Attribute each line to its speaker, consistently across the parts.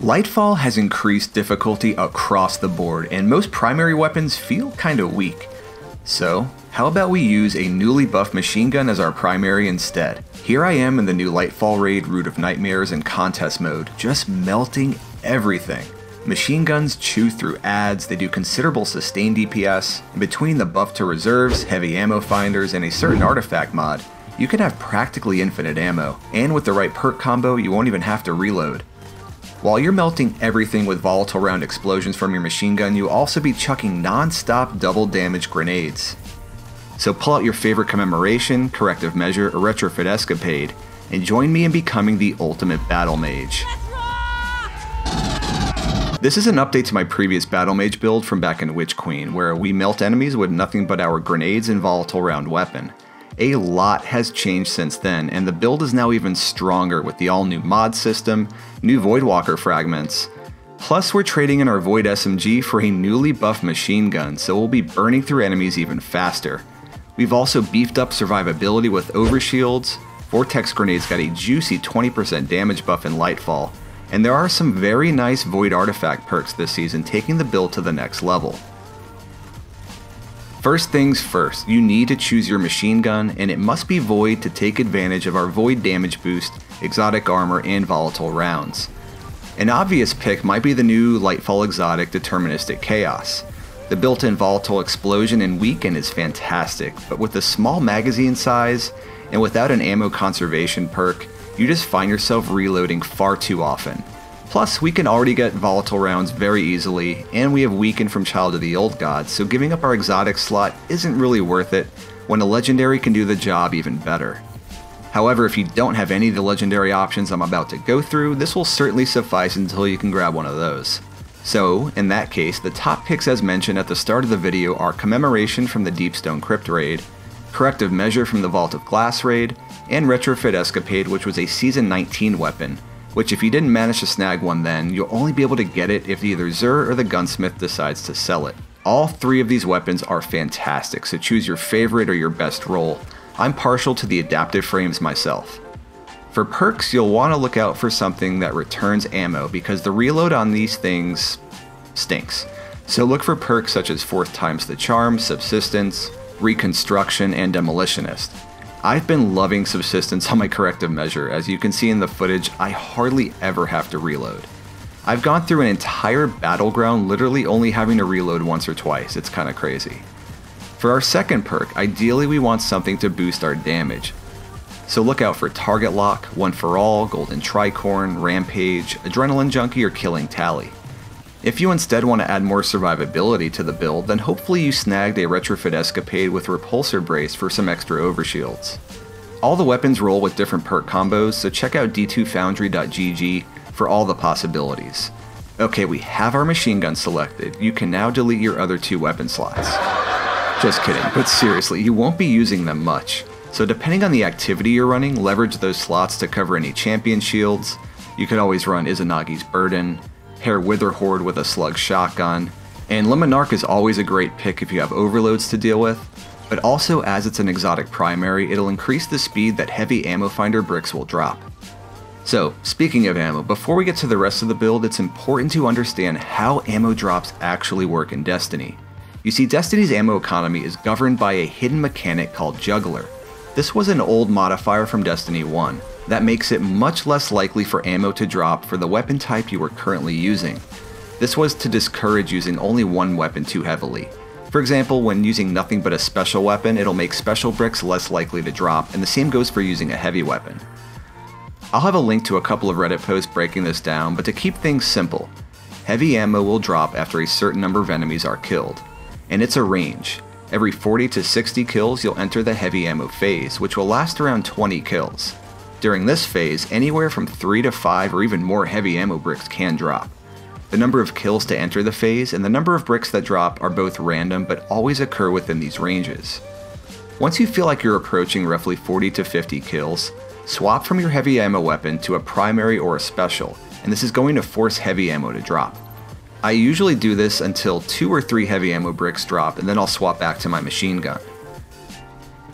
Speaker 1: Lightfall has increased difficulty across the board, and most primary weapons feel kinda weak. So, how about we use a newly buffed machine gun as our primary instead? Here I am in the new Lightfall raid Root of Nightmares in contest mode, just melting everything. Machine guns chew through adds, they do considerable sustained DPS, and between the buff to reserves, heavy ammo finders, and a certain artifact mod, you can have practically infinite ammo, and with the right perk combo you won't even have to reload. While you're melting everything with volatile round explosions from your machine gun, you'll also be chucking non-stop double damage grenades. So pull out your favorite commemoration, corrective measure, or retrofit escapade, and join me in becoming the ultimate Battlemage. This is an update to my previous Battlemage build from back in Witch Queen, where we melt enemies with nothing but our grenades and volatile round weapon. A lot has changed since then, and the build is now even stronger with the all-new mod system, new Voidwalker fragments. Plus we're trading in our Void SMG for a newly buffed machine gun, so we'll be burning through enemies even faster. We've also beefed up survivability with overshields, vortex grenades got a juicy 20% damage buff in Lightfall, and there are some very nice Void artifact perks this season taking the build to the next level. First things first, you need to choose your machine gun, and it must be Void to take advantage of our Void damage boost, exotic armor, and volatile rounds. An obvious pick might be the new Lightfall exotic Deterministic Chaos. The built-in volatile explosion and weaken is fantastic, but with a small magazine size, and without an ammo conservation perk, you just find yourself reloading far too often. Plus, we can already get volatile rounds very easily, and we have weakened from Child of the Old Gods, so giving up our exotic slot isn't really worth it when a legendary can do the job even better. However, if you don't have any of the legendary options I'm about to go through, this will certainly suffice until you can grab one of those. So, in that case, the top picks as mentioned at the start of the video are Commemoration from the Deepstone Crypt raid, Corrective Measure from the Vault of Glass raid, and Retrofit Escapade, which was a Season 19 weapon, which if you didn't manage to snag one then, you'll only be able to get it if either Xur or the Gunsmith decides to sell it. All three of these weapons are fantastic, so choose your favorite or your best roll. I'm partial to the adaptive frames myself. For perks, you'll want to look out for something that returns ammo, because the reload on these things stinks. So look for perks such as 4th times the charm, subsistence, reconstruction, and demolitionist. I've been loving subsistence on my corrective measure. As you can see in the footage, I hardly ever have to reload. I've gone through an entire battleground literally only having to reload once or twice. It's kinda crazy. For our second perk, ideally we want something to boost our damage. So look out for Target Lock, One for All, Golden Tricorn, Rampage, Adrenaline Junkie, or Killing Tally. If you instead want to add more survivability to the build, then hopefully you snagged a Retrofit Escapade with Repulsor Brace for some extra overshields. All the weapons roll with different perk combos, so check out d2foundry.gg for all the possibilities. Okay, we have our machine gun selected. You can now delete your other 2 weapon slots. Just kidding, but seriously, you won't be using them much. So depending on the activity you're running, leverage those slots to cover any champion shields. You could always run Izanagi's Burden, pair Witherhoard with a slug shotgun, and Limonarch is always a great pick if you have overloads to deal with, but also as it's an exotic primary, it'll increase the speed that heavy ammo finder bricks will drop. So, speaking of ammo, before we get to the rest of the build, it's important to understand how ammo drops actually work in Destiny. You see, Destiny's ammo economy is governed by a hidden mechanic called Juggler. This was an old modifier from Destiny 1 that makes it much less likely for ammo to drop for the weapon type you are currently using. This was to discourage using only one weapon too heavily. For example, when using nothing but a special weapon, it'll make special bricks less likely to drop, and the same goes for using a heavy weapon. I'll have a link to a couple of Reddit posts breaking this down, but to keep things simple, heavy ammo will drop after a certain number of enemies are killed, and it's a range. Every 40 to 60 kills, you'll enter the heavy ammo phase, which will last around 20 kills. During this phase, anywhere from 3 to 5 or even more heavy ammo bricks can drop. The number of kills to enter the phase and the number of bricks that drop are both random but always occur within these ranges. Once you feel like you're approaching roughly 40 to 50 kills, swap from your heavy ammo weapon to a primary or a special, and this is going to force heavy ammo to drop. I usually do this until 2 or 3 heavy ammo bricks drop, and then I'll swap back to my machine gun.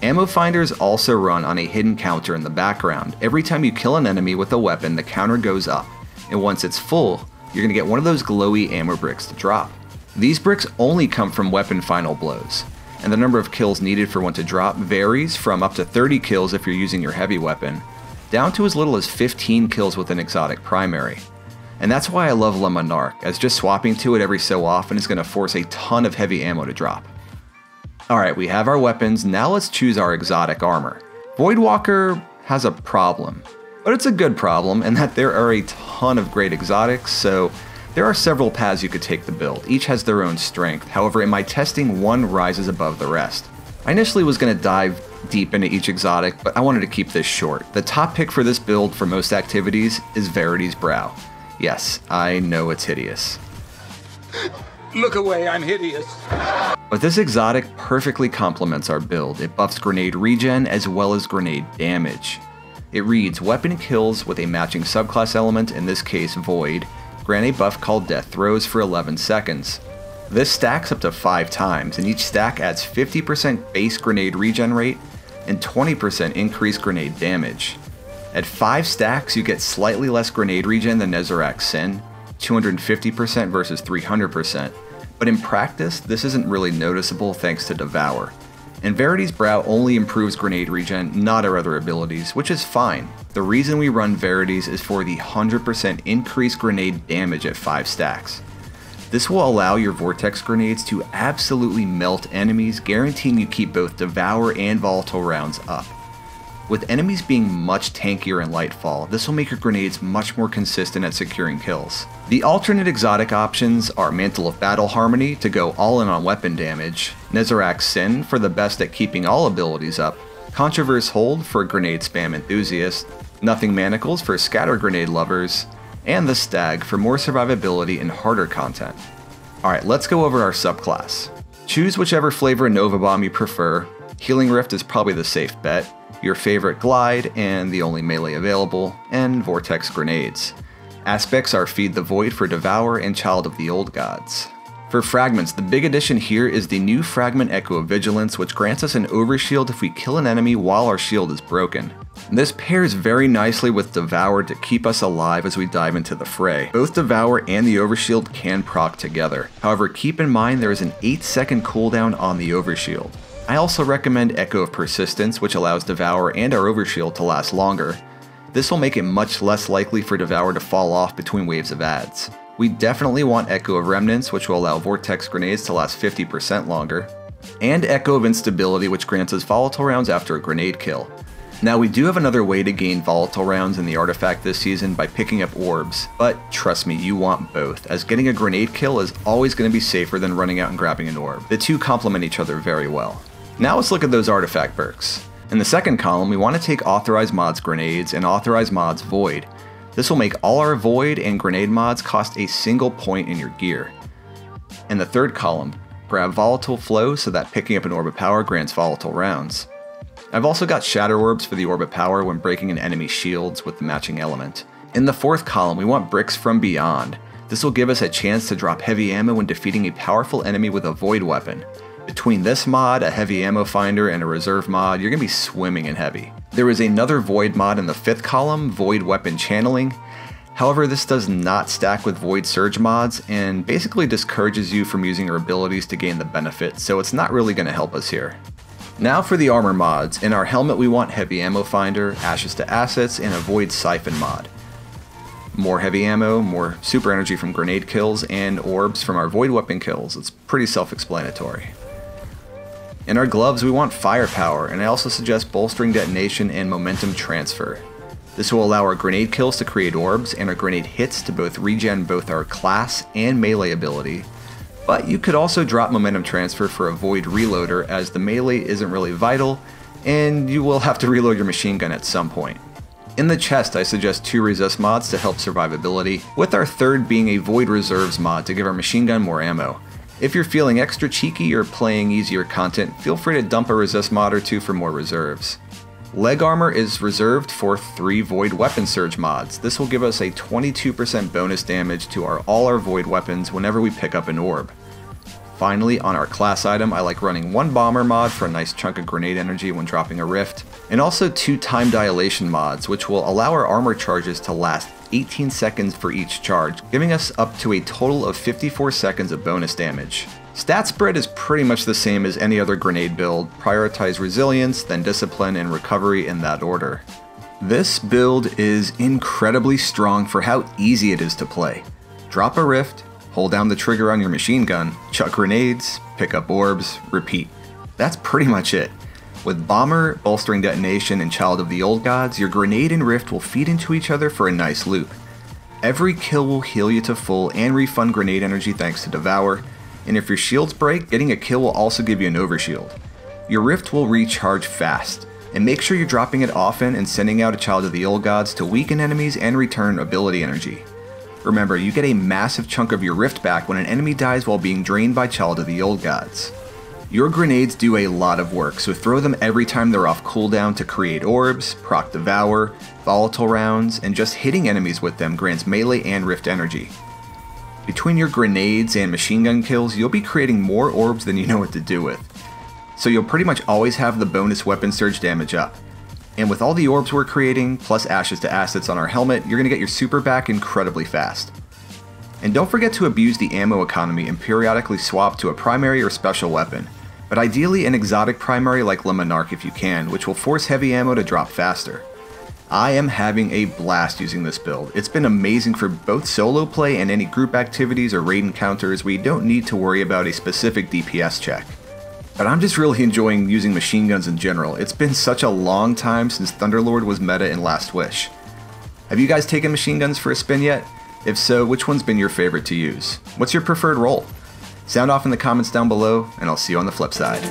Speaker 1: Ammo finders also run on a hidden counter in the background. Every time you kill an enemy with a weapon, the counter goes up, and once it's full, you're going to get one of those glowy ammo bricks to drop. These bricks only come from weapon final blows, and the number of kills needed for one to drop varies from up to 30 kills if you're using your heavy weapon, down to as little as 15 kills with an exotic primary. And that's why I love Le Monarque, as just swapping to it every so often is going to force a ton of heavy ammo to drop. Alright, we have our weapons, now let's choose our exotic armor. Voidwalker has a problem, but it's a good problem in that there are a ton of great exotics, so there are several paths you could take the build. Each has their own strength, however in my testing one rises above the rest. I initially was going to dive deep into each exotic, but I wanted to keep this short. The top pick for this build for most activities is Verity's Brow. Yes, I know it's hideous.
Speaker 2: Look away, I'm hideous.
Speaker 1: But this exotic perfectly complements our build. It buffs grenade regen as well as grenade damage. It reads weapon kills with a matching subclass element, in this case Void, grant a buff called Death Throws for 11 seconds. This stacks up to 5 times, and each stack adds 50% base grenade regen rate and 20% increased grenade damage. At 5 stacks, you get slightly less grenade regen than Nezarec's Sin, 250% versus 300%, but in practice, this isn't really noticeable thanks to Devour. And Verity's Brow only improves grenade regen, not our other abilities, which is fine. The reason we run Verity's is for the 100% increased grenade damage at 5 stacks. This will allow your vortex grenades to absolutely melt enemies, guaranteeing you keep both Devour and volatile rounds up. With enemies being much tankier in Lightfall, this will make your grenades much more consistent at securing kills. The alternate exotic options are Mantle of Battle Harmony to go all in on weapon damage, Nezarec's Sin for the best at keeping all abilities up, Controverse Hold for grenade spam enthusiasts, Nothing Manacles for scatter grenade lovers, and the Stag for more survivability and harder content. Alright, let's go over our subclass. Choose whichever flavor Nova Bomb you prefer. Healing Rift is probably the safe bet, your favorite Glide and the only melee available, and Vortex Grenades. Aspects are Feed the Void for Devour and Child of the Old Gods. For fragments, the big addition here is the new fragment Echo of Vigilance, which grants us an overshield if we kill an enemy while our shield is broken. This pairs very nicely with Devour to keep us alive as we dive into the fray. Both Devour and the overshield can proc together. However, keep in mind there is an 8-second cooldown on the overshield. I also recommend Echo of Persistence, which allows Devour and our overshield to last longer. This will make it much less likely for Devour to fall off between waves of adds. We definitely want Echo of Remnants, which will allow Vortex Grenades to last 50% longer, and Echo of Instability, which grants us volatile rounds after a grenade kill. Now we do have another way to gain volatile rounds in the artifact this season by picking up orbs, but trust me, you want both, as getting a grenade kill is always going to be safer than running out and grabbing an orb. The two complement each other very well. Now let's look at those artifact perks. In the second column, we want to take Authorized Mods Grenades and Authorized Mods Void. This will make all our Void and Grenade mods cost a single point in your gear. In the third column, grab Volatile Flow so that picking up an Orb of Power grants volatile rounds. I've also got Shatter Orbs for the Orb of Power when breaking an enemy's shields with the matching element. In the fourth column, we want Bricks from Beyond. This will give us a chance to drop heavy ammo when defeating a powerful enemy with a Void weapon. Between this mod, a heavy ammo finder, and a reserve mod, you're going to be swimming in heavy. There is another Void mod in the fifth column, Void Weapon Channeling. However, this does not stack with Void Surge mods and basically discourages you from using your abilities to gain the benefit, so it's not really going to help us here. Now for the armor mods. In our helmet we want Heavy Ammo Finder, Ashes to Assets, and a Void Siphon mod. More heavy ammo, more super energy from grenade kills, and orbs from our Void weapon kills. It's pretty self-explanatory. In our gloves we want firepower, and I also suggest bolstering detonation and momentum transfer. This will allow our grenade kills to create orbs and our grenade hits to both regen both our class and melee ability, but you could also drop momentum transfer for a Void reloader as the melee isn't really vital and you will have to reload your machine gun at some point. In the chest I suggest 2 resist mods to help survivability, with our third being a Void reserves mod to give our machine gun more ammo. If you're feeling extra cheeky or playing easier content, feel free to dump a resist mod or 2 for more reserves. Leg armor is reserved for 3 Void weapon surge mods. This will give us a 22% bonus damage to all our Void weapons whenever we pick up an orb. Finally, on our class item, I like running 1 bomber mod for a nice chunk of grenade energy when dropping a rift, and also 2 time dilation mods, which will allow our armor charges to last 18 seconds for each charge, giving us up to a total of 54 seconds of bonus damage. Stat spread is pretty much the same as any other grenade build, prioritize resilience, then discipline and recovery in that order. This build is incredibly strong for how easy it is to play. Drop a rift, hold down the trigger on your machine gun, chuck grenades, pick up orbs, repeat. That's pretty much it. With Bomber, Bolstering Detonation, and Child of the Old Gods, your grenade and rift will feed into each other for a nice loop. Every kill will heal you to full and refund grenade energy thanks to Devour, and if your shields break, getting a kill will also give you an overshield. Your rift will recharge fast, and make sure you're dropping it often and sending out a Child of the Old Gods to weaken enemies and return ability energy. Remember, you get a massive chunk of your rift back when an enemy dies while being drained by Child of the Old Gods. Your grenades do a lot of work, so throw them every time they're off cooldown to create orbs, proc Devour, volatile rounds, and just hitting enemies with them grants melee and rift energy. Between your grenades and machine gun kills, you'll be creating more orbs than you know what to do with. So you'll pretty much always have the bonus weapon surge damage up. And with all the orbs we're creating, plus ashes to assets on our helmet, you're going to get your super back incredibly fast. And don't forget to abuse the ammo economy and periodically swap to a primary or special weapon, but ideally an exotic primary like Le Monarque if you can, which will force heavy ammo to drop faster. I am having a blast using this build. It's been amazing for both solo play and any group activities or raid encounters where you don't need to worry about a specific DPS check. But I'm just really enjoying using machine guns in general. It's been such a long time since Thunderlord was meta in Last Wish. Have you guys taken machine guns for a spin yet? If so, which one's been your favorite to use? What's your preferred role? Sound off in the comments down below, and I'll see you on the flip side.